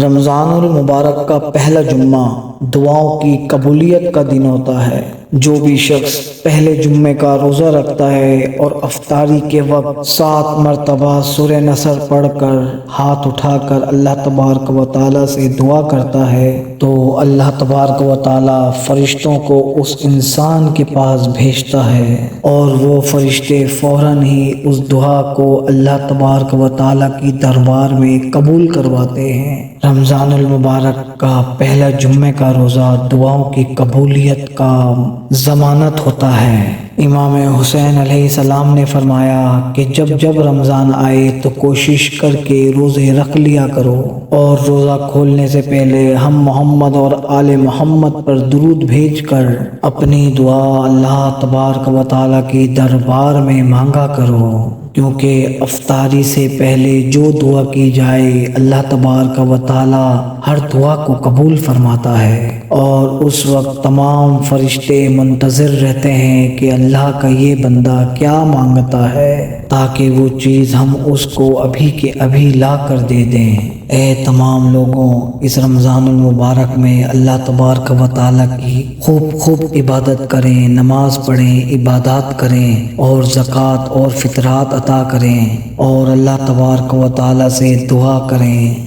رمضان المبارک کا پہلا جمعہ دعاؤں کی قبولیت کا دن ہوتا ہے۔ جو بھی شخص پہلے جمعے کا روزہ رکھتا ہے اور افطاری کے وقت 7 مرتبہ سورہ نصر پڑھ کر ہاتھ اٹھا کر اللہ تبارک و تعالیٰ سے دعا کرتا ہے تو اللہ تبارک و تعالیٰ فرشتوں کو اس انسان کے پاس بھیجتا ہے اور وہ فرشتے فوراً ہی اس دعا کو اللہ تبارک و تعالیٰ کی دربار میں قبول کرواتے ہیں۔ رمضان المبارک کا پہلا جمعے کا روزہ دعاؤں کی قبولیت کا ضمانت ہوتا ہے۔ امام حسین علیہ السلام نے فرمایا کہ جب رمضان آئے تو کوشش کر کے روزے رکھ لیا کرو، اور روزہ کھولنے سے پہلے ہم محمد اور آل محمد پر درود بھیج کر اپنی دعا اللہ تبارک و تعالیٰ کی دربار میں مانگا کرو، کیونکہ افطاری سے پہلے جو دعا کی جائے اللہ تبارک و تعالیٰ ہر دعا کو قبول فرماتا ہے، اور اس وقت تمام فرشتے منتظر رہتے ہیں کہ اللہ کا یہ بندہ کیا مانگتا ہے تاکہ وہ چیز ہم اس کو ابھی کے ابھی لا کر دے دیں۔ اے تمام لوگوں، اس رمضان المبارک میں اللہ تبارک و تعالیٰ کی خوب عبادت کریں، نماز پڑھیں، عبادات کریں اور زکوٰۃ اور فطرات عطا کریں اور اللہ تبارک و تعالیٰ سے دعا کریں۔